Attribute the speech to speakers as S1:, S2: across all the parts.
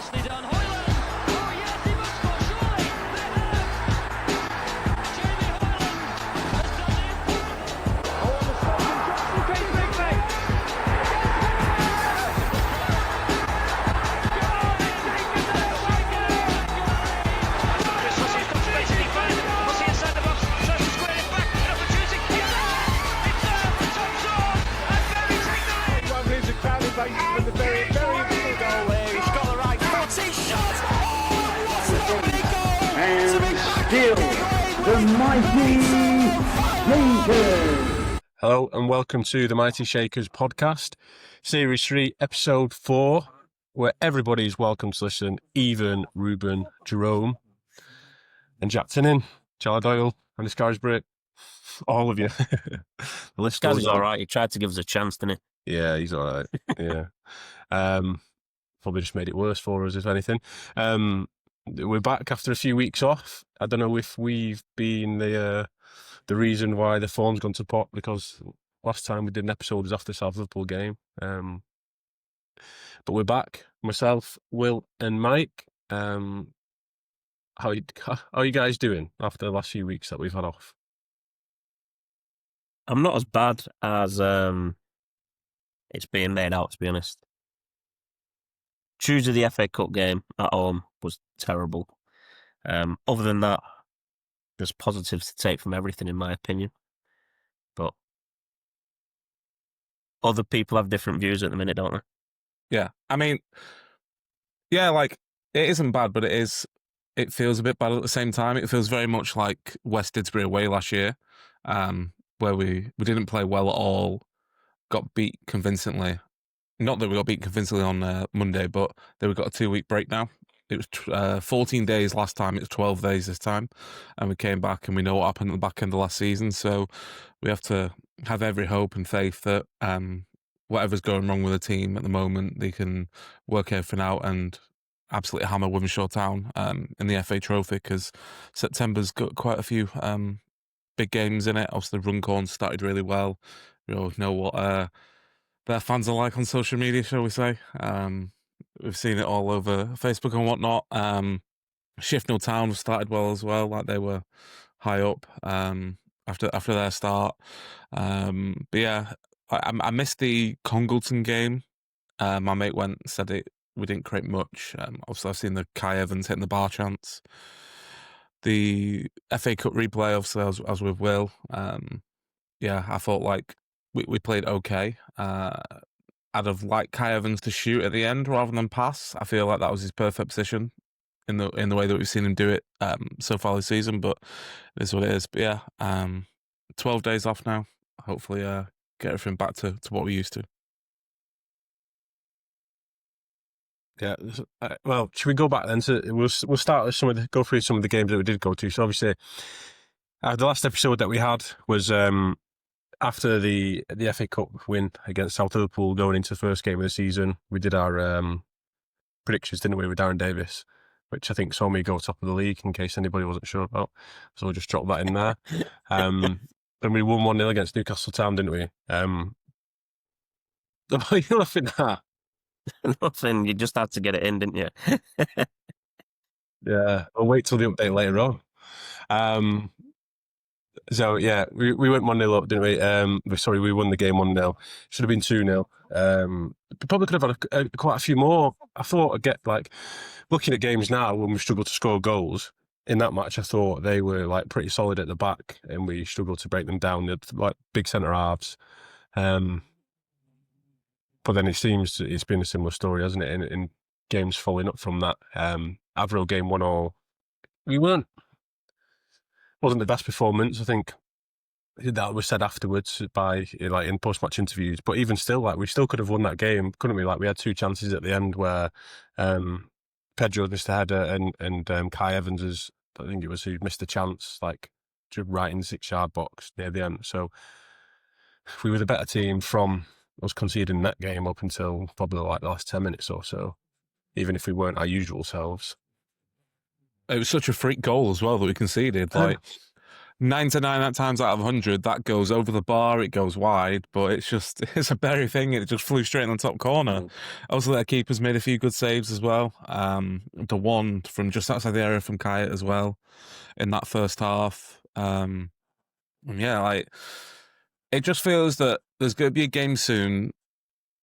S1: nicely done. Hoyland. Oh yes, he must score surely. They have. Jamie Hoyland has done the important.
S2: Oh, on the spot from Johnson, Kate Bigby.
S1: Chris Hussey's got space in defence. Hussey inside the box, tries to square it back. An opportunity. It's there for Tom Zorn. And Berry take the lead.
S2: Well, here's a crowded base with the very important goal there. He's got the right foot.
S3: He shot! Oh, what a big goal!
S4: And still, the mighty Shakers.
S5: Hello and welcome to the Mighty Shakers podcast, Series 3, Episode 4, where everybody is welcome to listen, even Ruben, Jerome, and Jack Tinnin, Charlie Doyle, and Stalybridge, all of you. The list
S6: Gaz
S5: goes
S6: is
S5: on.
S6: all right. He tried to give us a chance, didn't
S5: Yeah, he's all right. Yeah. Probably just made it worse for us, if anything. We're back after a few weeks off. I don't know if we've been the reason why the form's gone to pot, because last time we did an episode was after the South Liverpool game. But we're back. Myself, Will, and Mike. How are you guys doing after the last few weeks that we've had off?
S6: he? I'm not as bad as it's being made out, to be honest. Tuesday, the FA Cup game at home was terrible. Other than that, there's positives to take from everything, in my opinion. But other people have different views at the minute, don't they?
S7: Yeah, I mean, yeah, like, it isn't bad, but it feels a bit bad at the same time. It feels very much like West Didsbury away last year, where we didn't play well at all, got beat convincingly. Not that we got beat convincingly on Monday, but then we got a 2-week break now. It was 14 days last time, it's 12 days this time, and we came back and we know what happened at the back end of last season, so we have to have every hope and faith that whatever's going wrong with the team at the moment, they can work everything out and absolutely hammer Wivenshaw Town in the FA Trophy, because September's got quite a few big games in it. Obviously, Runcorn started really well. We all know what their fans are like on social media, shall we say. We've seen it all over Facebook and whatnot. Shifnal Town started well as well, like they were high up after their start. But yeah, I missed the Congleton game. My mate went and said we didn't create much. Obviously, I've seen the Kai Evans hitting the bar chance. The FA Cup replay, obviously, I was with Will. Yeah, I thought like we played okay. I'd have liked Kai Evans to shoot at the end rather than pass. I feel like that was his perfect position in the way that we've seen him do it so far this season, but it is what it is. But yeah, 12 days off now. Hopefully get everything back to what we used to.
S5: Yeah. Well, should we go back then? We'll start with go through some of the games that we did go to. So obviously, the last episode that we had was after the FA Cup win against South Liverpool going into the first game of the season. We did our predictions, didn't we, with Darren Davis, which I think saw me go top of the league, in case anybody wasn't sure about. So we'll just drop that in there. Then we won 1-0 against Newcastle Town, didn't we? What are you laughing at?
S6: Nothing. You just had to get it in, didn't you?
S5: Yeah, I'll wait till the update later on. So yeah, we went 1-0 up, didn't we? Sorry, we won the game 1-0. Should have been 2-0. We probably could have had quite a few more. I thought, looking at games now when we struggled to score goals, in that match I thought they were like pretty solid at the back and we struggled to break them down. They had like big centre halves. But then it seems it's been a similar story, hasn't it, in games following up from that. Avro game 1-1. Wasn't the best performance, I think. That was said afterwards by in post-match interviews. But even still, we still could have won that game, couldn't we? We had 2 chances at the end where Pedro missed a header and Kai Evans I think it was who missed a chance, right in the 6-yard box near the end. So we were the better team from us conceding that game up until probably the last 10 minutes or so, even if we weren't our usual selves.
S7: It was such a freak goal as well that we conceded. 99 times out of 100, that goes over the bar, it goes wide, but it's a Berry thing. It just flew straight in the top corner. Also, their keeper's made a few good saves as well. The one from just outside the area from Kyatt as well in that first half. And yeah, like, it just feels that there's going to be a game soon,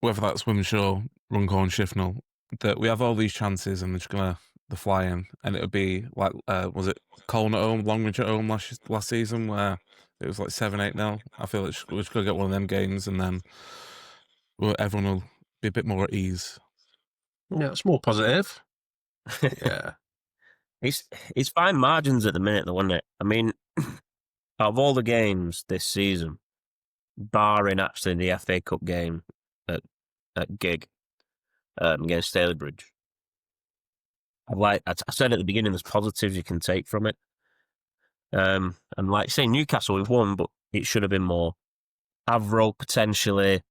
S7: whether that's Wimshaw, Runcorn, Shifnal, that we have all these chances and they're just going to fly in. And it'll be like, was it Colne at home, Longridge at home last season, where it was like 7-8-0. I feel like we're just going to get one of them games and then everyone will be a bit more at ease.
S5: Yeah, it's more positive. Yeah.
S6: It's fine margins at the minute, though, isn't it? I mean, out of all the games this season, barring actually the FA Cup game at Gig against Stalybridge, I said at the beginning, there's positives you can take from it. And like say Newcastle, we've won, but it should have been more. Avro potentially.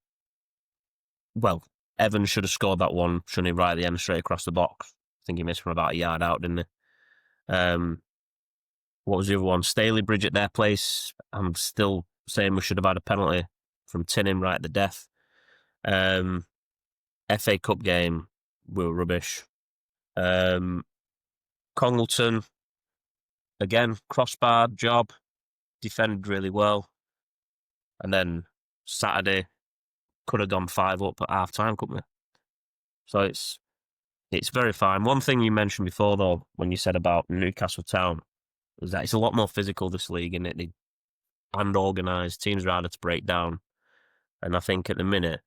S6: Well, Evans should have scored that one, shouldn't he? Right at the end, straight across the box. I think he missed from about a yard out, didn't he? What was the other one? Stalybridge at their place. I'm still saying we should have had a penalty from Tinning right at the death. FA Cup game, we were rubbish. Congleton, again, crossbar job, defended really well. And then Saturday, could have gone 5 up at half time, couldn't we? So it's very fine. One thing you mentioned before, though, when you said about Newcastle Town, was that it's a lot more physical, this league, isn't it? And organised. Teams are harder to break down. And I think at the minute,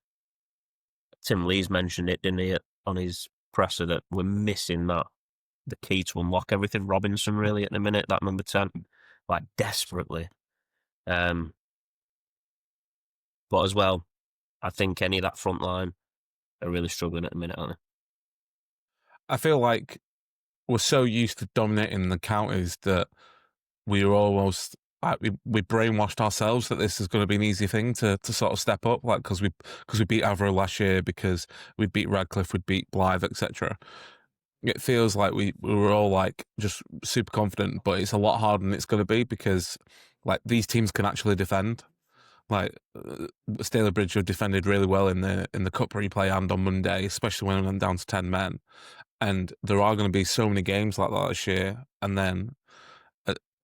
S6: Tim Lees mentioned it, didn't he, on his presser, that we're missing the key to unlock everything. Robinson, really, at the minute, that number 10, like, desperately. But as well, I think any of that front line are really struggling at the minute, aren't they?
S7: I feel like we're so used to dominating the counties that we were almost like we brainwashed ourselves that this is going to be an easy thing to sort of step up, like because we beat Avro last year, because we beat Radcliffe, we beat Blythe, etc. It feels like we were all like just super confident, but it's a lot harder than it's going to be, because like these teams can actually defend. Like Stalybridge have defended really well in the cup replay and on Monday, especially when I'm down to 10 men. And there are going to be so many games like that this year, and then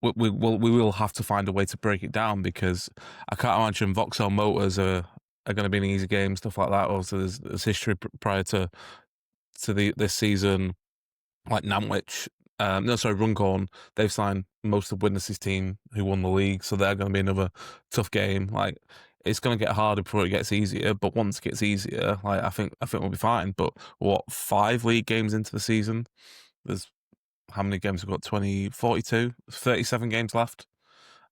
S7: we will have to find a way to break it down, because I can't imagine Vauxhall Motors are going to be an easy game, stuff like that. Also, there's history prior to this season, like Nantwich. Runcorn. They've signed most of Witness's team who won the league, so they're going to be another tough game. Like, it's going to get harder before it gets easier, but once it gets easier, like I think we'll be fine. But 5 league games into the season? There's how many games we've got? 42, 37 games left.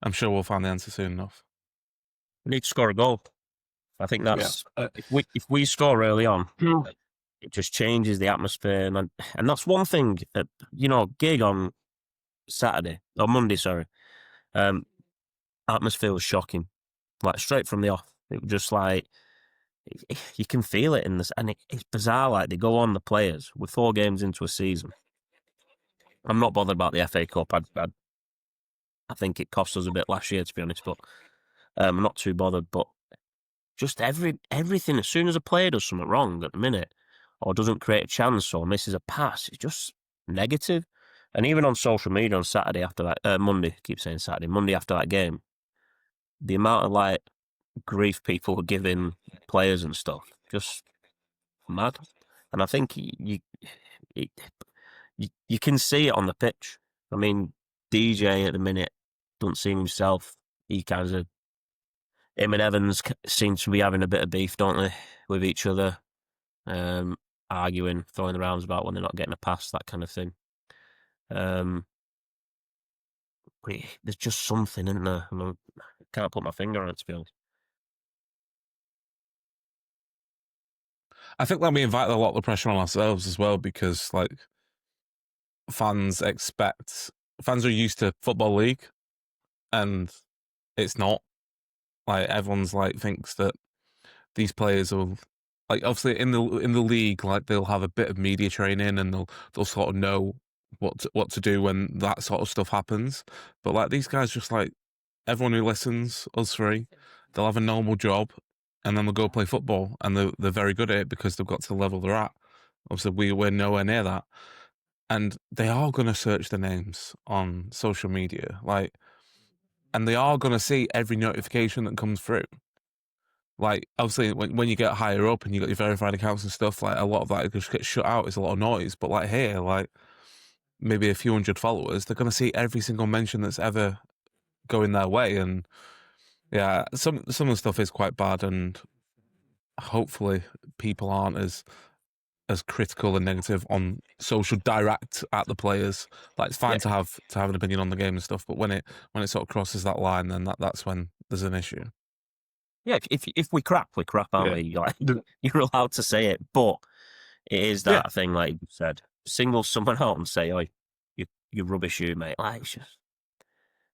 S7: I'm sure we'll find the answer soon enough.
S6: We need to score a goal. I think that's if we score early on, it just changes the atmosphere, and that's one thing. Gig on Saturday or Monday, sorry. Atmosphere was shocking, like straight from the off. It was just like you can feel it in this, and it's bizarre. Like, they go on, the players. We're 4 games into a season. I'm not bothered about the FA Cup. I think it cost us a bit last year, to be honest, but I'm not too bothered. But just everything, as soon as a player does something wrong at the minute, or doesn't create a chance, or misses a pass, it's just negative. And even on social media on Saturday after that, Monday, I keep saying Saturday, Monday after that game, the amount of like grief people were giving players and stuff, just mad. And I think you can see it on the pitch. I mean, DJ at the minute doesn't seem himself. Him and Evans seem to be having a bit of beef, don't they, with each other, arguing, throwing the rounds about when they're not getting a pass, that kind of thing. But there's just something, isn't there? I can't put my finger on it, to be honest.
S7: I think that we invite a lot of the pressure on ourselves as well, because like fans are used to Football League, and it's not. Like, everyone's like thinks that these players will, like, obviously in the league, like, they'll have a bit of media training and they'll sort of know what to do when that sort of stuff happens. But like, these guys just like everyone who listens, us three, they'll have a normal job, and then they'll go play football, and they're very good at it because they've got to the level they're at. Obviously, we're nowhere near that, and they are going to search the names on social media, like, and they are going to see every notification that comes through. Like, obviously, when you get higher up and you got your verified accounts and stuff, like, a lot of that just gets shut out. It's a lot of noise. But like here, like, maybe a few hundred followers, they're going to see every single mention that's ever going their way. And yeah, some of the stuff is quite bad, and hopefully people aren't as critical and negative on social direct at the players. Like, it's fine to have an opinion on the game and stuff, but when it sort of crosses that line, then that's when there's an issue.
S6: Yeah, if we crap, aren't we? Like, you're allowed to say it, but it is that thing, like you said, single someone out and say, "Oh, you rubbish, you mate." Like,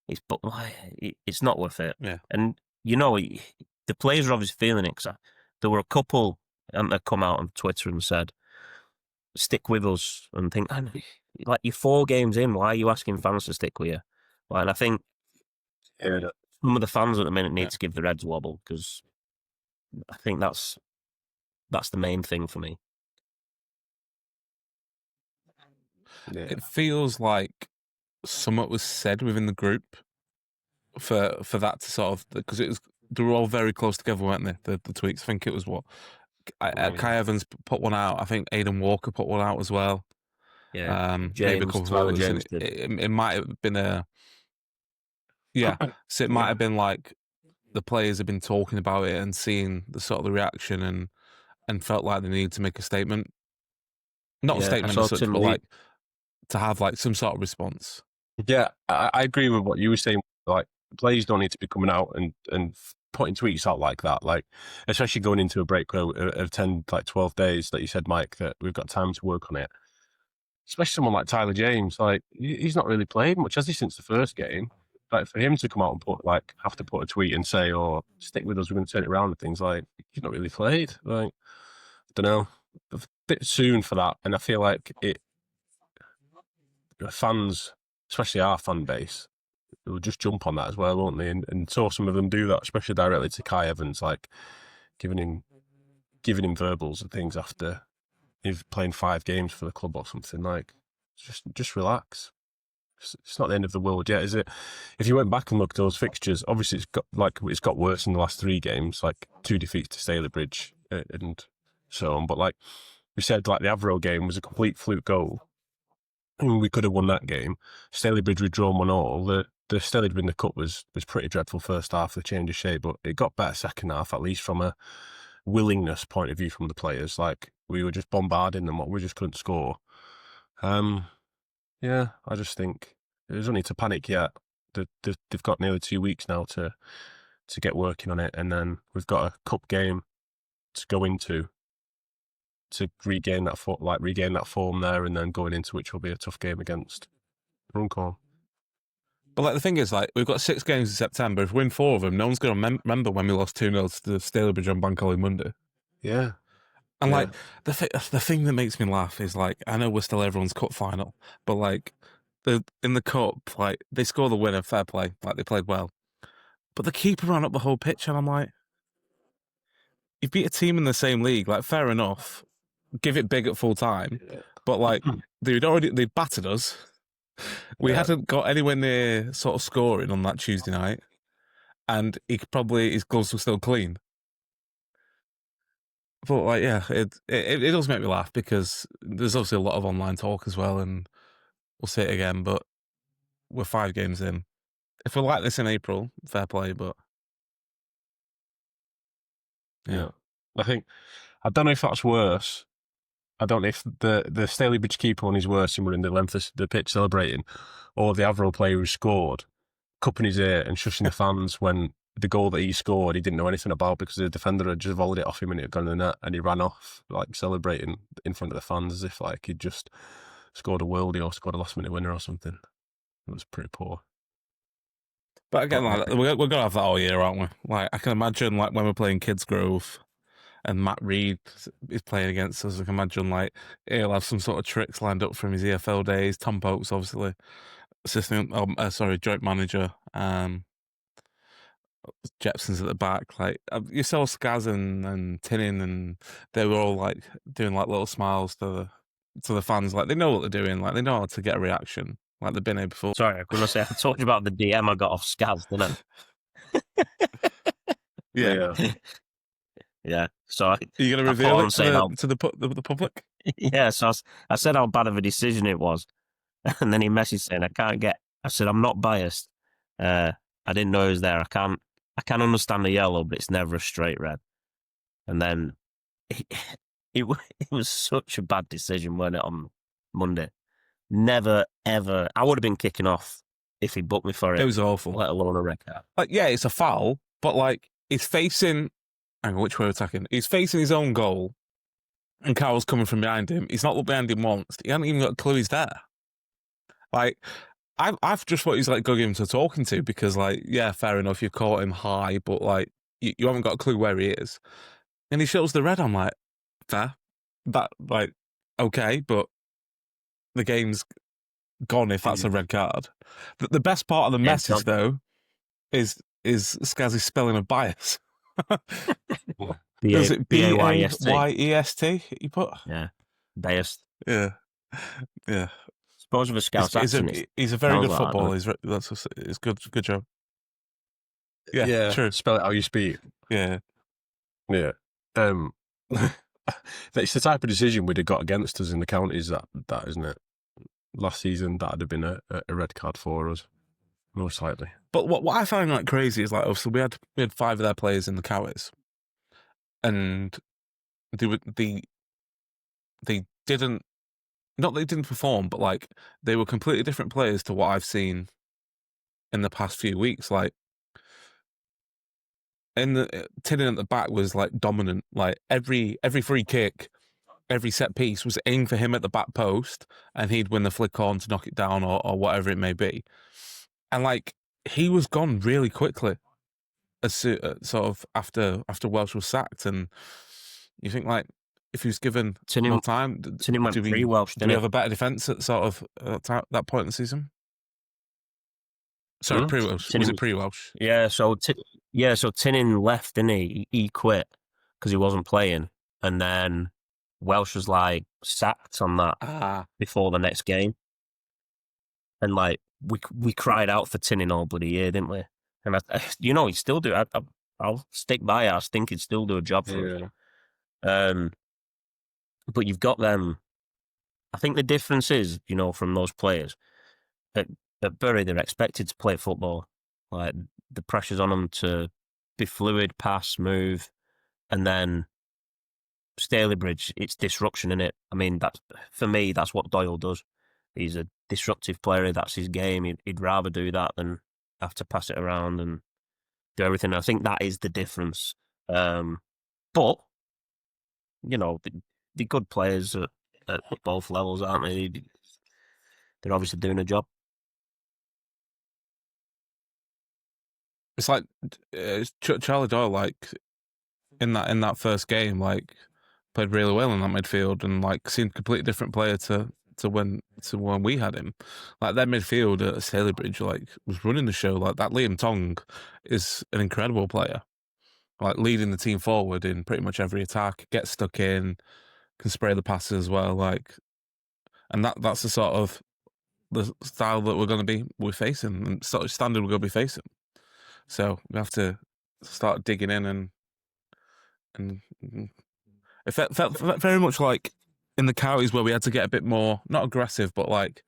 S6: it's not worth it.
S7: Yeah,
S6: and the players are obviously feeling it. Cause there were a couple that come out on Twitter and said, "Stick with us," and think, like, you're 4 games in. Why are you asking fans to stick with you? Like, and I think some of the fans at the minute need to give their heads a wobble, because I think that's the main thing for me.
S5: Yeah.
S7: It feels like somewhat was said within the group for that to sort of, because they were all very close together, weren't they? The tweets. I think it was Kai Evans put one out. I think Aidan Walker put one out as well.
S6: Yeah,
S7: maybe a couple of others.
S6: James
S7: it might have been so it might have been like the players have been talking about it and seeing the sort of the reaction and felt like they needed to make a statement. Not a statement as such, but like to have like some sort of response.
S5: Yeah, I agree with what you were saying. Like, players don't need to be coming out and putting tweets out like that. Like, especially going into a break of 10, like 12 days that you said, Mike, that we've got time to work on it. Especially someone like Tyler James, like, he's not really played much, has he, since the first game? Like, for him to come out and have to put a tweet and say, "Oh, stick with us, we're going to turn it around," and things like, he's not really played. Like, I don't know, a bit soon for that. And I feel like fans, especially our fan base, will just jump on that as well, won't they? And saw some of them do that, especially directly to Kai Evans, like giving him verbals and things after he's playing 5 games for the club or something. Like, just relax. It's not the end of the world yet, is it? If you went back and looked at those fixtures, obviously it's got worse in the last 3 games, like 2 defeats to Stalybridge and so on. But like we said, like, the Avro game was a complete fluke goal. I mean, we could have won that game. Stalybridge we'd drawn 1-1. The Stalybridge in the cup was pretty dreadful first half, the change of shape, but it got better second half, at least from a willingness point of view from the players. Like, we were just bombarding them, we just couldn't score. Yeah, I just think there's no need to panic yet. They've got nearly 2 weeks now to get working on it, and then we've got a cup game to go into to regain that form there, and then going into which will be a tough game against Runcorn.
S7: But like, the thing is, like, we've got 6 games in September. If we win 4 of them, no one's going to remember when we lost 2-0 to the Stalybridge on Bank Holiday Monday.
S5: Yeah.
S7: And like, the thing that makes me laugh is, like, I know we're still everyone's cup final, but like, in the cup, like, they score the winner, fair play, like, they played well. But the keeper ran up the whole pitch, and I'm like, you beat a team in the same league, like, fair enough, give it big at full time, but like, they battered us. We hadn't got anywhere near sort of scoring on that Tuesday night, and his gloves were still clean. But like, yeah, it does make me laugh, because there's obviously a lot of online talk as well, and we'll say it again, but we're 5 games in. If we're like this in April, fair play, but
S5: yeah. I don't know if that's worse. I don't know if the Stalybridge keeper one is worse and we're in the length of the pitch celebrating, or the Avro player who scored, cupping his ear and shushing the fans when the goal that he scored he didn't know anything about, because the defender had just volleyed it off him and it had gone in the net, and he ran off, like, celebrating in front of the fans as if like he'd just scored a worldie or scored a last minute winner or something. It was pretty poor.
S7: But again, like, we're going to have that all year, aren't we? Like, I can imagine, like, when we're playing Kids Grove and Matt Reed is playing against us, I can imagine, like, he'll have some sort of tricks lined up from his EFL days. Tom Pokes, obviously, joint manager. Jepson's at the back. Like you saw Skaz and Tinnin, and they were all like doing like little smiles to the fans. Like they know what they're doing. Like they know how to get a reaction. Like they've been here before.
S6: Sorry, I couldn't say. I told you about the DM I got off Scaz, didn't I?
S7: Yeah.
S6: Yeah. So
S7: Are you going to reveal it to the public?
S6: Yeah. So I said how bad of a decision it was, and then he messaged saying, I said I'm not biased. I didn't know he was there. I can understand the yellow, but it's never a straight red. And then it was such a bad decision, wasn't it, on Monday? Never, ever. I would have been kicking off if he booked me for it.
S7: It was awful.
S6: Let alone a red card.
S7: Like, yeah, it's a foul, but like he's facing. Hang on, which way we're attacking? He's facing his own goal, and Carroll's coming from behind him. He's not looked behind him once. He hasn't even got a clue he's there. Like, I've just thought he's like go give him to talking to because, like, yeah, fair enough, you caught him high, but like you haven't got a clue where he is, and he shows the red. I'm like, fair, that like okay, but the game's gone if that's a red card. The best part of the message though is Skazzy's spelling of bias. Is it B-A-Y-E-S-T you put?
S6: Yeah. Biased.
S7: Yeah. Yeah.
S6: Suppose with a Scouse accent.
S7: He's a very good footballer. It's good job. Yeah, true.
S5: Spell it how you speak.
S7: Yeah.
S5: Yeah. It's the type of decision we'd have got against us in the counties, that isn't it? Last season, that'd have been a red card for us, most likely.
S7: But what I find like crazy is like, obviously we had 5 of their players in the counties, and they didn't, not they didn't perform, but like they were completely different players to what I've seen in the past few weeks. Like Tinnin at the back was like dominant. Like every free kick, every set piece was aimed for him at the back post, and he'd win the flick on to knock it down or whatever it may be. And like he was gone really quickly, sort of after Welsh was sacked. And you think like if he was given more time,
S6: Tinnin went pre-Welsh.
S7: Do we have a better defence at sort of that point in the season? Sorry, pre-Welsh. Was it pre-Welsh?
S6: Yeah. So Tinnin left, didn't he? He quit because he wasn't playing, and then Welsh was like sacked on that before the next game, and like we cried out for Tinnin all bloody year, didn't we? And he'd still do. I'll stick by it. I think he'd still do a job for us. But you've got them. I think the difference is, from those players at Bury, they're expected to play football. Like the pressure's on them to be fluid, pass, move, and then Stalybridge, it's disruption in it. I mean, for me, that's what Doyle does. He's a disruptive player. That's his game. He'd rather do that than have to pass it around and do everything. I think that is the difference. But they're good players at both levels, aren't they? They're obviously doing a job.
S7: It's like Charlie Doyle, like in that first game, like played really well in that midfield, and like seemed a completely different player to when we had him. Like that midfield at Stalybridge, like was running the show. Like that Liam Tong is an incredible player, like leading the team forward in pretty much every attack. Gets stuck in, can spray the passes as well. Like, and that's the sort of the style that we're facing, and sort of standard we're going to be facing. So we have to start digging in, and it felt very much like in the counties where we had to get a bit more, not aggressive, but like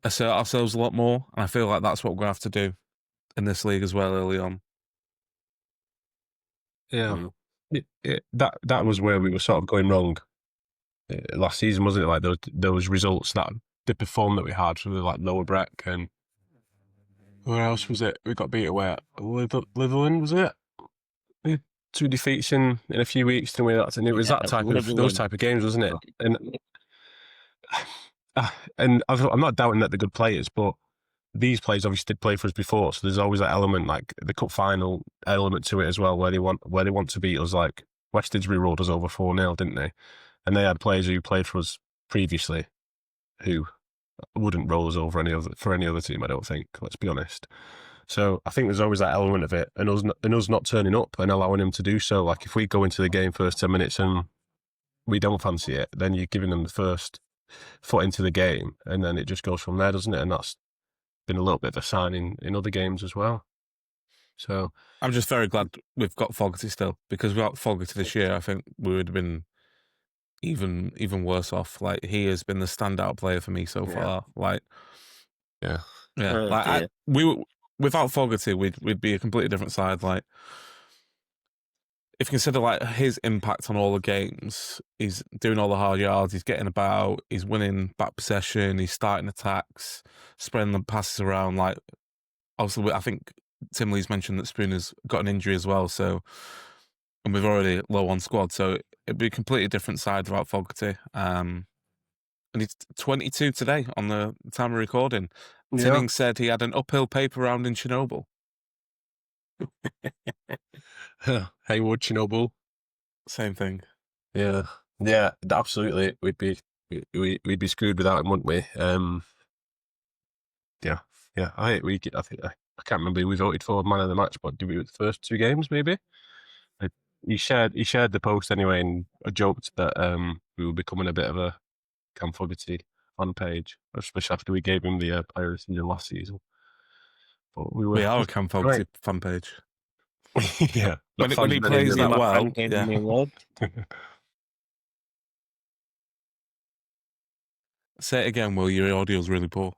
S7: assert ourselves a lot more. And I feel like that's what we're going to have to do in this league as well early on.
S5: Yeah. That was where we were sort of going wrong last season, wasn't it? Like those results, that the perform that we had for the like Lower Breck, and where else was it? We got beat away at Litherland, was it? 2 defeats in a few weeks, didn't we? And it was that type of those type of games, wasn't it? And I'm not doubting that they're good players, but these players obviously did play for us before, so there's always that element, like the cup final element to it as well, where they want to beat us. Like West Didsbury rolled us over 4-0, didn't they? And they had players who played for us previously who wouldn't roll us over for any other team, I don't think. Let's be honest. So I think there's always that element of it, and us not turning up and allowing him to do so. Like if we go into the game first 10 minutes and we don't fancy it, then you're giving them the first foot into the game, and then it just goes from there, doesn't it? And that's been a little bit of a sign in other games as well. So
S7: I'm just very glad we've got Fogarty still, because without Fogarty this year, I think we would have been even worse off. Like, he has been the standout player for me so far. Like,
S5: yeah.
S6: Oh,
S7: like without Fogarty, we'd be a completely different side. Like, if you consider like his impact on all the games, he's doing all the hard yards, he's getting about, he's winning back possession, he's starting attacks, spreading the passes around. Like, obviously, I think Tim Lee's mentioned that Spooner's got an injury as well, so, and we've already low on squad, so it'd be a completely different side without Fogarty. And he's 22 today on the time of recording. Tinning said he had an uphill paper round in Chernobyl.
S5: Haywood, Chernobyl.
S7: Same thing.
S5: Yeah, absolutely. We'd be screwed without him, wouldn't we? Yeah. I can't remember who we voted for man of the match, but did we the first 2 games maybe? He shared the post anyway, and I joked that we were becoming a bit of a Cam Fogarty fan page, especially after we gave him the player of the season last season. But we
S7: are a Cam Fogarty fan page.
S5: Yeah,
S7: when he plays that well.
S6: Yeah.
S7: Say it again, Will. Your audio's really poor.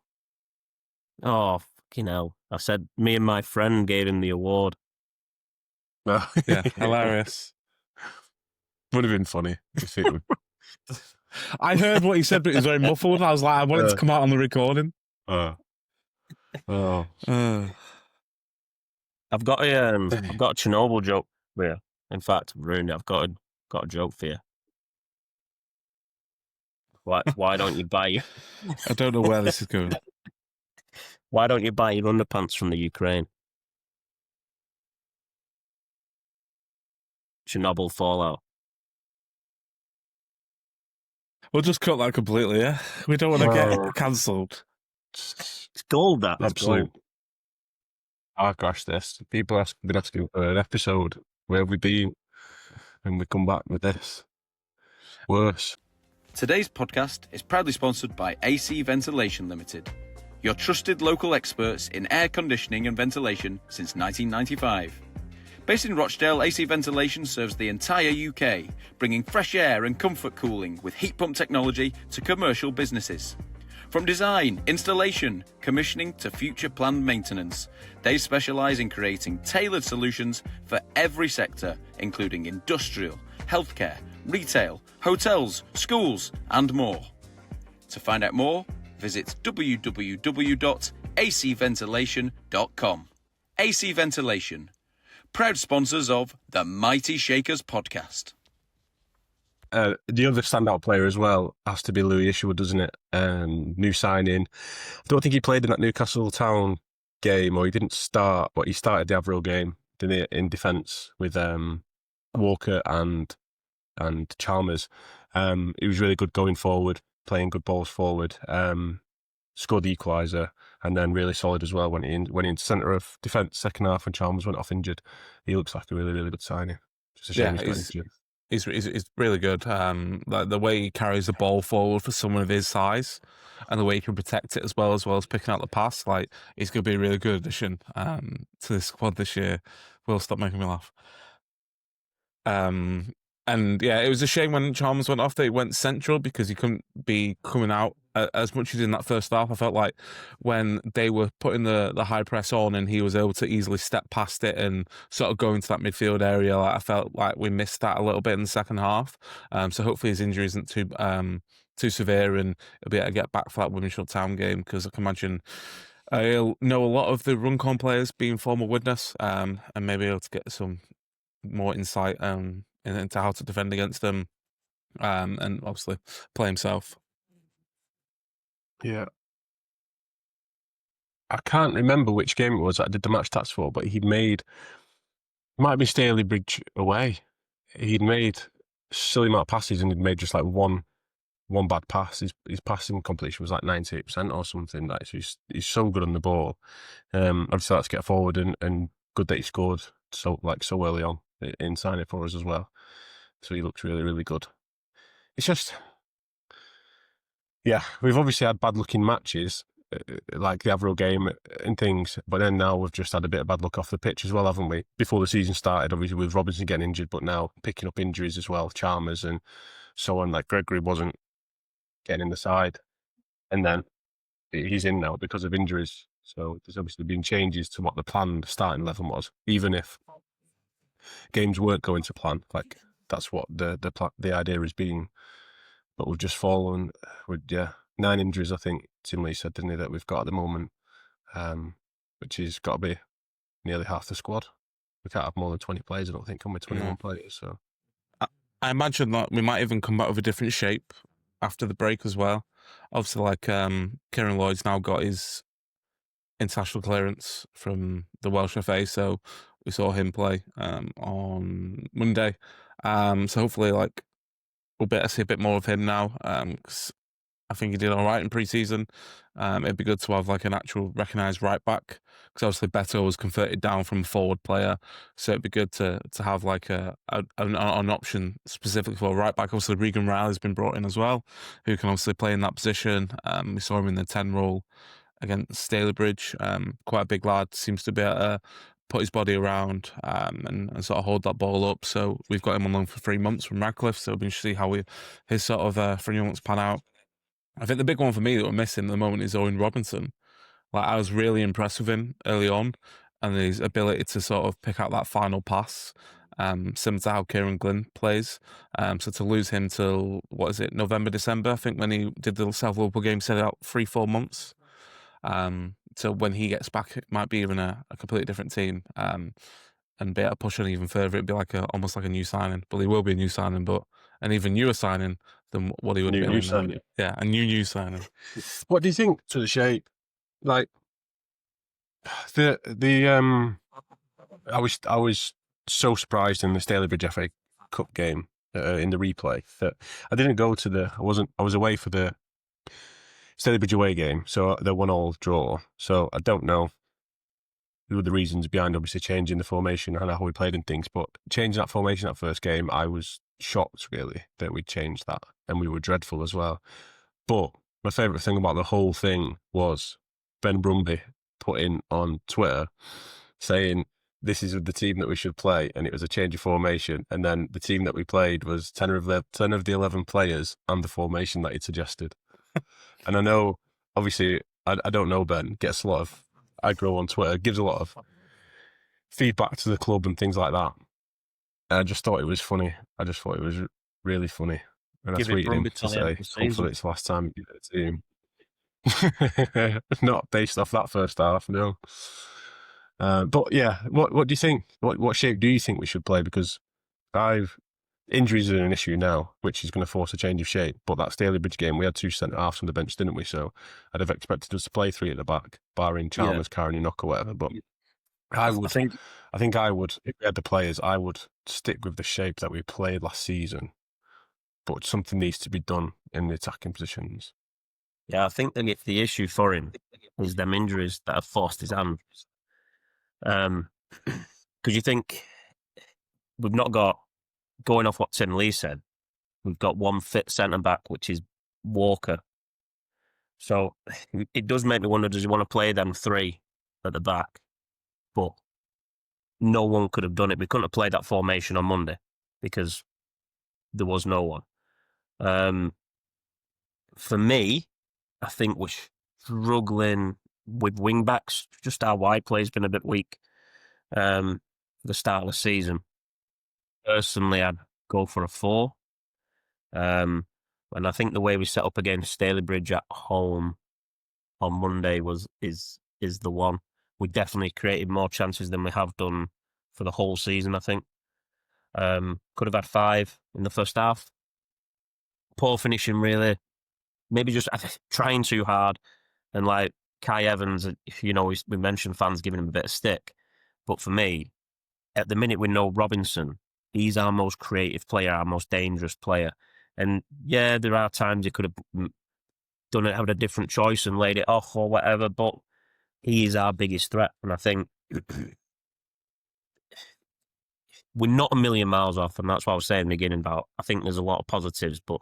S6: Oh, fucking hell. I said me and my friend gave him the award.
S7: Yeah, hilarious.
S5: Would have been funny if it would.
S7: I heard what he said, but it was very muffled. I was like, I wanted to come out on the recording.
S5: Oh.
S6: I've got a Chernobyl joke for you. In fact, I've ruined it. I've got a joke for you. Why don't you buy your...
S7: I don't know where this is going.
S6: Why don't you buy your underpants from the Ukraine? Chernobyl fallout.
S7: We'll just cut that completely, yeah? We don't want to get cancelled.
S6: It's gold, that.
S5: Absolute. Oh gosh, people have been asking for an episode. Where have we been? And we come back with this. Worse.
S8: Today's podcast is proudly sponsored by AC Ventilation Limited, your trusted local experts in air conditioning and ventilation since 1995. Based in Rochdale, AC Ventilation serves the entire UK, bringing fresh air and comfort cooling with heat pump technology to commercial businesses. From design, installation, commissioning to future planned maintenance, they specialise in creating tailored solutions for every sector, including industrial, healthcare, retail, hotels, schools and more. To find out more, visit www.acventilation.com. AC Ventilation, proud sponsors of the Mighty Shakers podcast.
S5: The other standout player as well has to be Louis Isherwood, doesn't it? New signing. I don't think he played in that Newcastle Town game, or he didn't start, but he started the Avro game, didn't he, in defence with Walker and Chalmers. He was really good going forward, playing good balls forward. Scored the equaliser, and then really solid as well when he into centre of defence second half when Chalmers went off injured. He looks like a really, really good signing. Just a shame he's got injured.
S7: He's really good. Like the way he carries the ball forward for someone of his size, and the way he can protect it as well as picking out the pass. Like, he's going to be a really good addition to this squad this year. Will, stop making me laugh. And yeah, it was a shame when Chalmers went off that he went central, because he couldn't be coming out as much as he did in that first half. I felt like when they were putting the high press on and he was able to easily step past it and sort of go into that midfield area, like, I felt like we missed that a little bit in the second half. So hopefully his injury isn't too severe and he'll be able to get back for that Newcastle Town game, because I can imagine he'll know a lot of the Runcorn players being former witness, and maybe able to get some more insight into how to defend against them, and obviously play himself.
S5: Yeah. I can't remember which game it was that I did the match stats for, but it might be Stalybridge away. He'd made silly amount of passes and he'd made just like one one bad pass. His passing completion was like 98% or something. Like, so he's so good on the ball. Obviously, let's get forward and good that he scored so early on in signing for us as well. So he looks really, really good. It's just, yeah, we've obviously had bad looking matches, like the Avro game and things, but then now we've just had a bit of bad luck off the pitch as well, haven't we? Before the season started, obviously with Robinson getting injured, but now picking up injuries as well, Chalmers and so on. Like Gregory wasn't getting in the side, and then he's in now because of injuries. So there's obviously been changes to what the planned starting 11 was, even if games weren't going to plan. Like that's what the idea has been. But we've just fallen with 9 injuries. I think Tim Lee said, didn't he, that we've got at the moment, which has got to be nearly half the squad. We can't have more than 20 players. I don't think, can we? 21 players. So
S7: I imagine that we might even come back with a different shape after the break as well. Obviously, like Kieran Lloyd's now got his international clearance from the Welsh FA, so we saw him play on Monday. So hopefully, like, we'll see a bit more of him now, because I think he did all right in pre-season. It'd be good to have like an actual recognised right back, because obviously Beto was converted down from a forward player, so it'd be good to have like an option specifically for a right back. Obviously Regan Riley's been brought in as well, who can obviously play in that position. We saw him in the 10 role against Stalybridge. Quite a big lad, seems to be able to put his body around and sort of hold that ball up. So we've got him on loan for 3 months from Radcliffe, so we'll be interested to see how his sort of 3 months pan out. I think the big one for me that we're missing at the moment is Owen Robinson. Like, I was really impressed with him early on, and his ability to sort of pick out that final pass, similar to how Kieran Glynn plays. So to lose him till, November, December, I think, when he did the South Liverpool game, set out 3-4 months. So when he gets back, it might be even a completely different team, and be able to push on even further. It'd be like almost like a new signing. But he will be a new signing, but an even newer signing than what he would be.
S5: New signing.
S7: Yeah, a new signing.
S5: what do you think to the shape? Like I was so surprised in the Stalybridge FA Cup game in the replay that I didn't go to I was away for the Stalybridge away game, so the 1-1 draw. So I don't know the reasons behind obviously changing the formation and how we played and things, but changing that formation that first game, I was shocked really that we changed that, and we were dreadful as well. But my favourite thing about the whole thing was Ben Brumby put in on Twitter saying this is the team that we should play, and it was a change of formation, and then the team that we played was 10 of the 11 players and the formation that he'd suggested. And I know, obviously, I don't know Ben, gets a lot of aggro on Twitter, gives a lot of feedback to the club and things like that. And I just thought it was funny. I just thought it was really funny. And I tweeted him to say, hopefully it's the last time you get a team. Not based off that first half, no. But yeah, what do you think? What shape do you think we should play? Because injuries are an issue now, which is going to force a change of shape. But that Stalybridge game, we had 2 centre halves on the bench, didn't we? So I'd have expected us to play 3 at the back, barring Chalmers, Karen, and Knock or whatever. But I think I would, if we had the players, I would stick with the shape that we played last season. But something needs to be done in the attacking positions.
S6: Yeah, I think that if the issue for him is them injuries that have forced his hand. Because you think we've not got, going off what Tim Lee said, we've got one fit centre back, which is Walker. So it does make me wonder, does he want to play them 3 at the back? But no one could have done it. We couldn't have played that formation on Monday because there was no one. For me, I think we're struggling with wing backs. Just our wide play's been a bit weak for the start of the season. Personally, I'd go for a 4. And I think the way we set up against Stalybridge at home on Monday is the one. We definitely created more chances than we have done for the whole season, I think. Could have had 5 in the first half. Poor finishing, really. Maybe just trying too hard. And like Kai Evans, we mentioned fans giving him a bit of stick. But for me, at the minute with no Robinson, he's our most creative player, our most dangerous player. And yeah, there are times he could have done it, had a different choice and laid it off or whatever, but he is our biggest threat. And I think we're not a million miles off, and that's what I was saying in the beginning about, I think there's a lot of positives, but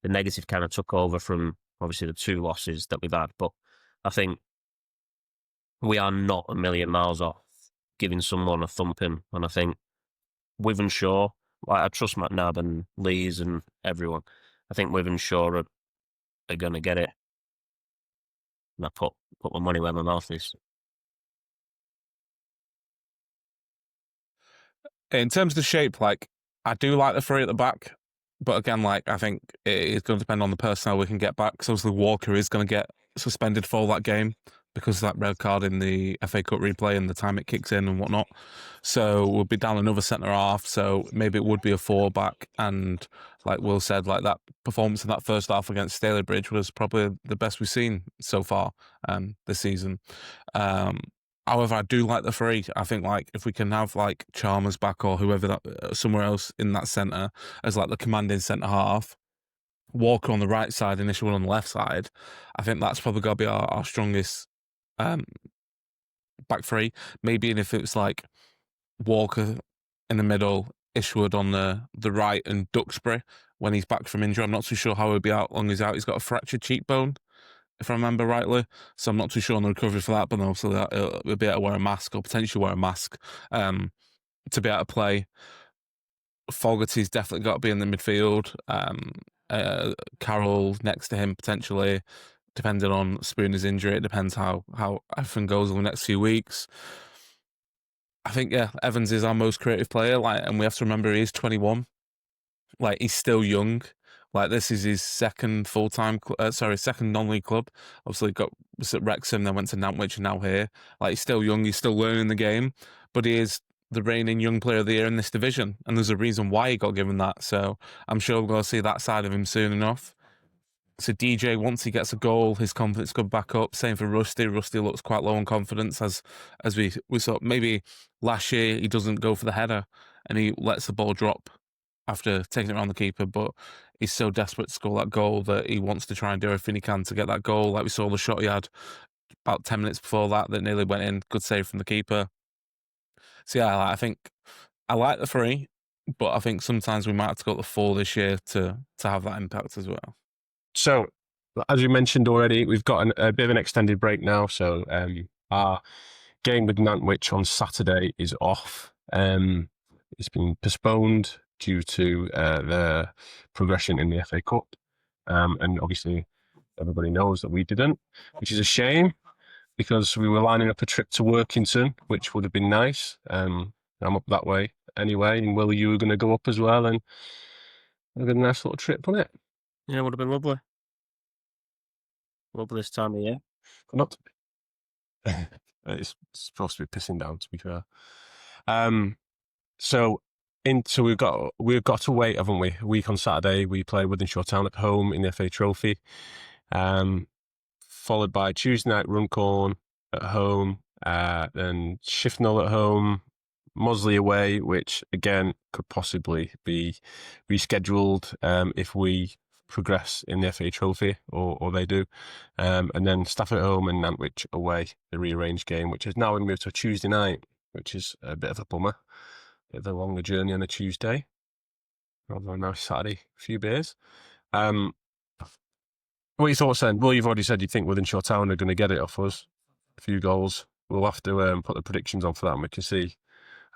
S6: the negative kind of took over from obviously the 2 losses that we've had. But I think we are not a million miles off giving someone a thumping. And I think Wivenshaw, I trust McNabb and Lees and everyone. I think Wivenshaw are going to get it. And I put my money where my mouth is.
S7: In terms of the shape, like, I do like the 3 at the back, but again, like, I think it is going to depend on the personnel we can get back. Because obviously Walker is going to get suspended for that game because of that red card in the FA Cup replay and the time it kicks in and whatnot. So we'll be down another centre half. So maybe it would be a 4 back. And like Will said, like, that performance in that first half against Stalybridge was probably the best we've seen so far this season. However, I do like the 3. I think, like, if we can have, like, Chalmers back or whoever that somewhere else in that centre as, like, the commanding centre half, Walker on the right side and Isherwood on the left side, I think that's probably got to be our strongest back 3. Maybe if it's, like, Walker in the middle, Isherwood on the right, and Duxbury when he's back from injury. I'm not too sure how he'll be out, long he's out. He's got a fractured cheekbone, if I remember rightly. So I'm not too sure on the recovery for that, but obviously he'll be able to wear a mask or potentially wear a mask to be able to play. Fogarty's definitely got to be in the midfield. Carroll next to him potentially, depending on Spooner's injury. It depends how everything goes over the next few weeks. I think, yeah, Evans is our most creative player, like, and we have to remember he is 21. Like, he's still young. Like, this is his second second non-league club. Obviously, was at Wrexham, then went to Nantwich, and now here. Like, he's still young, he's still learning the game, but he is the reigning young player of the year in this division, and there's a reason why he got given that. So I'm sure we're going to see that side of him soon enough. So DJ, once he gets a goal, his confidence could back up. Same for Rusty. Rusty looks quite low on confidence, as we saw. Maybe last year he doesn't go for the header and he lets the ball drop after taking it around the keeper, but he's so desperate to score that goal that he wants to try and do everything he can to get that goal. Like we saw the shot he had about 10 minutes before that nearly went in. Good save from the keeper. So yeah, I think I like the 3, but I think sometimes we might have to go to the 4 this year to have that impact as well.
S5: So, as you mentioned already, we've got a bit of an extended break now. So our game with Nantwich on Saturday is off. It's been postponed due to the progression in the FA Cup. And obviously, everybody knows that we didn't, which is a shame because we were lining up a trip to Workington, which would have been nice. I'm up that way anyway. And Will, you were going to go up as well and have a nice little trip on it.
S6: Yeah, it would have been lovely. Lovely this time of year.
S5: Not to be. It's supposed to be pissing down, to be fair. So we've got to wait, haven't we? A week on Saturday, we play Newcastle Town at home in the FA Trophy, followed by Tuesday night Runcorn at home, then Shifnal at home, Mosley away, which again could possibly be rescheduled if we progress in the FA Trophy, or they do, and then Stafford at home and Nantwich away, the rearranged game, which has now been moved to a Tuesday night, which is a bit of a bummer. A bit of a longer journey on a Tuesday rather than a nice Saturday, a few beers. What are your thoughts then? Well, you've already said you think Newcastle Town are going to get it off us, a few goals. We'll have to put the predictions on for that, and we can see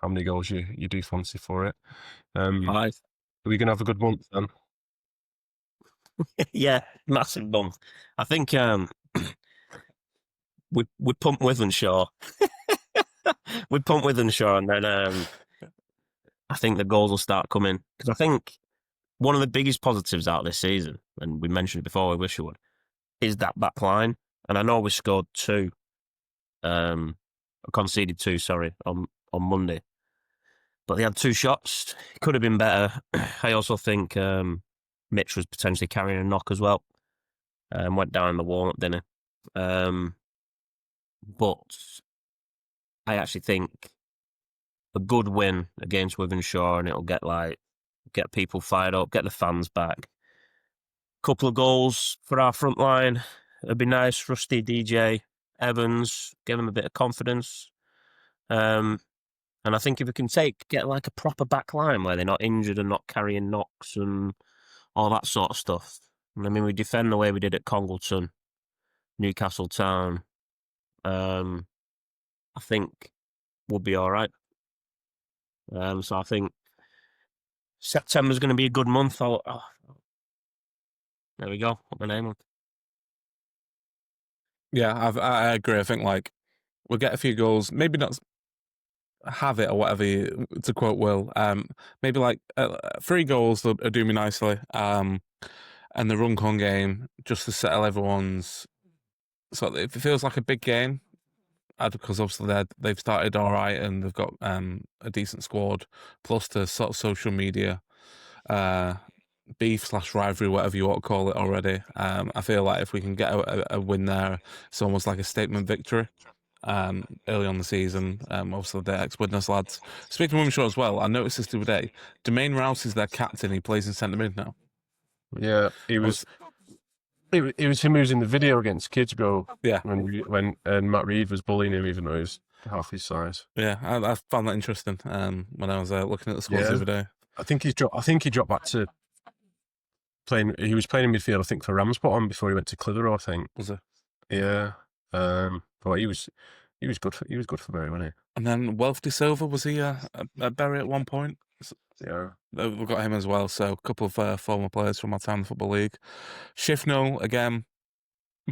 S5: how many goals you do fancy for it.
S6: 5.
S5: Are we going to have a good month then?
S6: Yeah, massive month. I think we pump Withenshaw. We pump Withenshaw, and then I think the goals will start coming. Because I think one of the biggest positives out of this season, and we mentioned it before, we wish we would, is that back line. And I know we scored 2, conceded 2, on Monday. But they had 2 shots. It could have been better. I also think Mitch was potentially carrying a knock as well. Went down in the warm-up, didn't he? But I actually think a good win against Withenshaw, and it'll get people fired up, get the fans back. Couple of goals for our front line. It'd be nice. Rusty, DJ, Evans, give them a bit of confidence. And I think if we can get like a proper back line where they're not injured and not carrying knocks and all that sort of stuff. And I mean, we defend the way we did at Congleton, Newcastle Town. I think we'll be all right. So I think September's going to be a good month. There we go. Put my name on.
S7: Yeah, I agree. I think like we'll get a few goals, maybe not have it or whatever. To quote Will, maybe like 3 goals will do me nicely. And the Runcorn game just to settle everyone's. So if it feels like a big game, because obviously they've started all right and they've got a decent squad, plus the sort of social media beef / rivalry, whatever you want to call it already. I feel like if we can get a win there, it's almost like a statement victory. Early on the season, obviously the ex-Widnes lads. Speaking of women's show as well, I noticed this the other day. Domain Rouse is their captain. He plays in centre mid now.
S5: Yeah, he was. It was him who was in the video against Kidsgrove.
S7: Yeah,
S5: when Matt Reed was bullying him, even though he was half his size.
S7: Yeah, I found that interesting. When I was looking at the squads the other day,
S5: I think he dropped back to playing. He was playing in midfield, I think, for Ramsbottom before he went to Clitheroe. I think
S7: was it?
S5: Yeah, but he was good. He was good for Bury, wasn't he?
S7: And then Welf de Silva, was he at Bury at one point?
S5: Yeah,
S7: we've got him as well. So a couple of former players from our town football league. Shifnal again,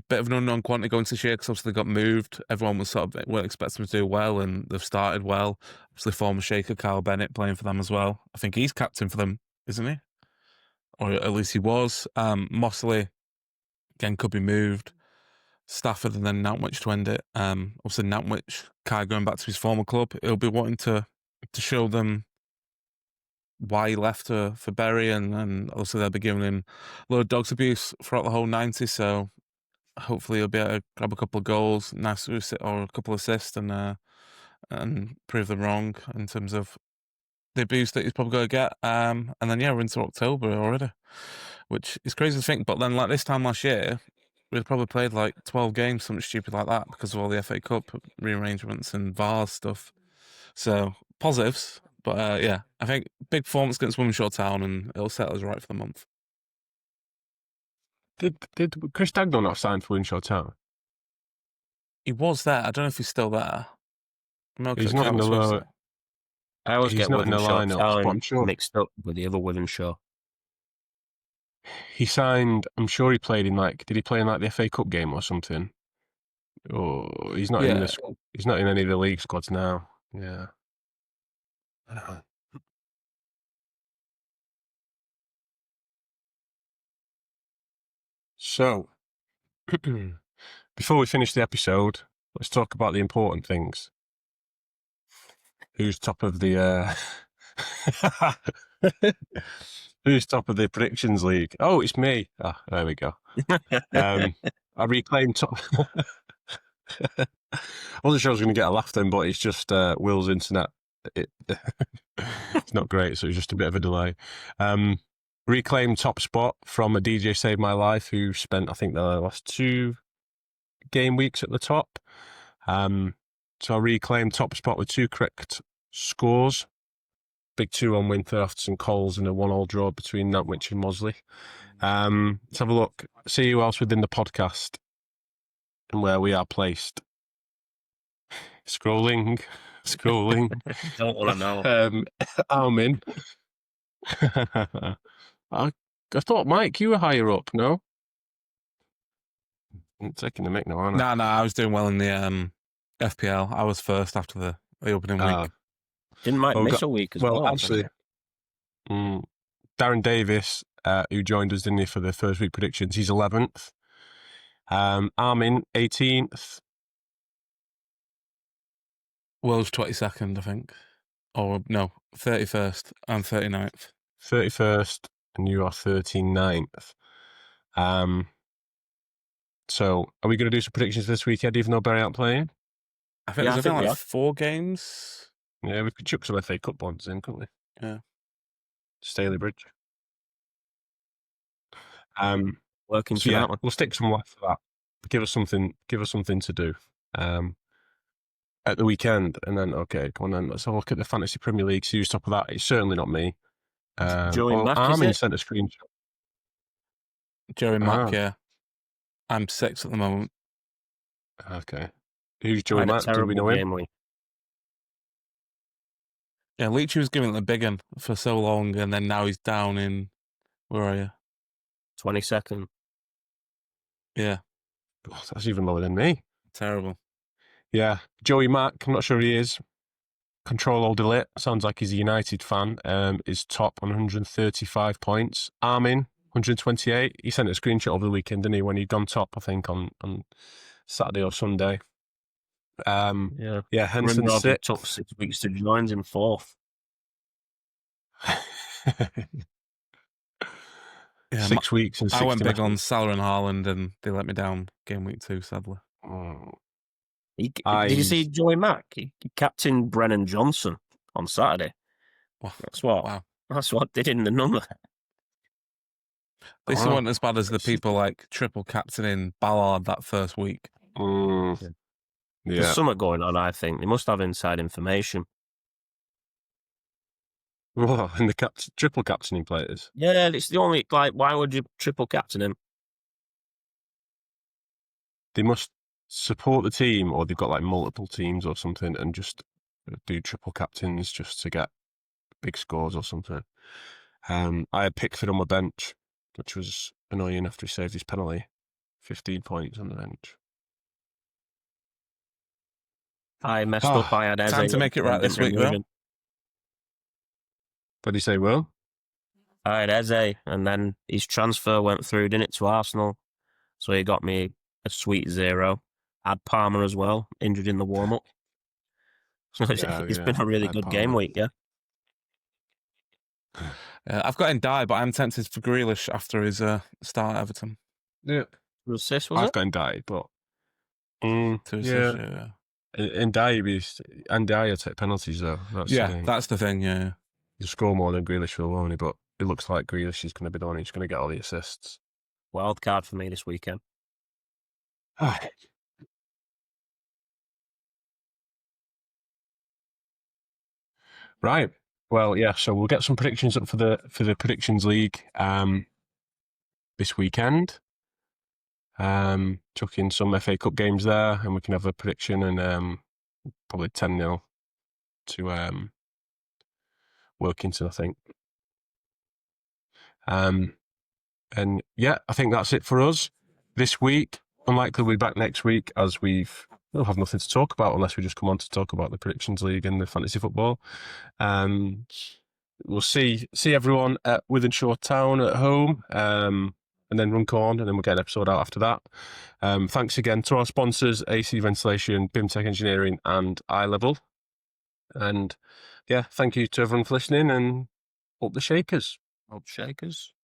S7: bit of an unknown quantity going to this year because obviously they got moved. Everyone was sort of weren't expecting them to do well, and they've started well. Obviously, former Shaker Carl Bennett playing for them as well. I think he's captain for them, isn't he? Or at least he was. Mossley again could be moved. Stafford and then Nantwich to end it. Obviously Nantwich, Kai going back to his former club, he'll be wanting to show them why he left for Bury, and also they'll be giving him a lot of dogs abuse throughout the whole 90, so hopefully he'll be able to grab a couple of goals, nice or a couple of assists, and prove them wrong in terms of the abuse that he's probably going to get. And then we're into October already, which is crazy to think. But then like this time last year, we'd probably played like 12 games, something stupid like that, because of all the FA Cup rearrangements and VAR stuff. So positives. But I think big performance against Newcastle Town, and it'll set us right for the month.
S5: Did Chris Dagnall not sign for Newcastle Town?
S7: He was there. I don't know if he's still there.
S5: He's not in the line.
S6: I always get Withenshaw
S5: lineup, but I'm sure
S6: mixed up with the other Withenshaw.
S5: He signed. I'm sure he played in did he play in the FA Cup game or something? Or he's not in this. He's not in any of the league squads now. Yeah. I don't know. So, before we finish the episode, let's talk about the important things. Who's top of the who's top of the predictions league? Oh, it's me. There we go. I reclaimed top. I wasn't sure I was going to get a laugh then, but it's just Will's internet. It's not great, so it's just a bit of a delay. Reclaimed top spot from a DJ Saved My Life who spent, I think, the last 2 game weeks at the top. So I reclaimed top spot with 2 correct scores. Big 2-1 win for St Coles and a 1-1 draw between Nantwich and Mossley. Let's have a look. See who else within the podcast and where we are placed. Scrolling.
S6: Don't want to know.
S5: Armin. I thought, Mike, you were higher up, no? I'm taking the mic now, aren't I?
S7: No, I was doing well in the FPL. I was first after the opening week.
S6: Didn't Mike miss a week as well?
S5: Well, actually, Darren Davis, who joined us, didn't he, for the first week predictions, he's 11th. Armin, 18th.
S7: Will's 22nd, I think. Or no, 31st and 39th.
S5: 31st, and you are 39th. So, are we going to do some predictions this weekend, even though Bury aren't playing?
S7: I think there's like 4 games.
S5: Yeah, we could chuck some FA Cup ones in, couldn't we?
S7: Yeah.
S5: Stalybridge.
S6: Working
S5: So yeah,
S6: tonight. One.
S5: we'll stick some life for that. Give us something to do at the weekend, and then okay, go on then. Let's have a look at the Fantasy Premier League. See who's top of that. It's certainly not me.
S6: Joey Mack, is
S5: Armin
S6: it?
S5: sent a screenshot.
S7: Joey Mack,
S5: Ah.
S7: yeah. I'm 6 at the moment.
S5: Okay, who's Joey
S6: Had a
S5: Mack? Do we
S6: terrible
S5: know him?
S6: game week.
S7: Yeah, Leachy was giving it the big one for so long, and then now he's down in, where are you?
S6: 22nd.
S7: Yeah,
S5: Oh, that's even lower than me.
S7: terrible.
S5: Yeah, Joey Mack. I'm not sure who he is. Control Alt Delete. Sounds like he's a United fan. Is top on 135 points. Armin 128. He sent a screenshot over the weekend, didn't he? When he'd gone top, I think on Saturday or Sunday.
S6: Yeah.
S5: Henson
S6: Rimrod
S5: 6.
S6: took 6 weeks to join in 4th.
S7: Yeah,
S5: 6 weeks and 60
S7: I went big on
S5: matches.
S7: Salah and Haaland, and they let me down game week 2, sadly.
S5: Oh.
S6: Did you see Joey Mack? He captained Brennan Johnson on Saturday.
S7: Wow.
S6: That's what did in the number.
S7: This
S5: Wow.
S7: wasn't as bad as the people like triple captaining Ballard that first week.
S5: Yeah.
S6: There's something going on, I think. They must have inside information.
S5: Well, and the triple captaining players.
S6: Yeah, it's the only, like, why would you triple captain him?
S5: They must support the team, or they've got like multiple teams or something, and just do triple captains just to get big scores or something. I had Pickford on my bench, which was annoying after he saved his penalty. 15 points on the bench.
S6: I messed up. I had Eze.
S7: Time to make it right this week, though.
S5: What did he say, Will?
S6: I had Eze, and then his transfer went through, didn't it, to Arsenal? So he got me a sweet 0. Had Palmer as well, injured in the warm-up. So it's been a really good game week, yeah?
S7: I've got Ndiaye, but I'm tempted for Grealish after his start at Everton.
S5: Yeah.
S6: Was this, was
S5: I've
S6: it?
S5: got Ndiaye, but...
S7: To assist, yeah.
S5: Ndiaye will take penalties, though.
S7: That's the thing, yeah.
S5: He'll score more than Grealish will, won't he? But it looks like Grealish is going to be the one who's going to get all the assists.
S6: Wild card for me this weekend.
S5: Right. Well, yeah. So we'll get some predictions up for the predictions league this weekend. Chuck in some FA Cup games there, and we can have a prediction and probably 10-0 to Wilkinson, I think. And yeah, I think that's it for us this week. Unlikely we'll be back next week, as we'll have nothing to talk about unless we just come on to talk about the predictions league and the fantasy football. We'll see everyone at Withenshaw Town at home, and then Runcorn, and then we'll get an episode out after that. Thanks again to our sponsors, AC Ventilation, BIMTech Engineering, and iLevel. And yeah, thank you to everyone for listening, and up the Shakers.
S6: Up Shakers.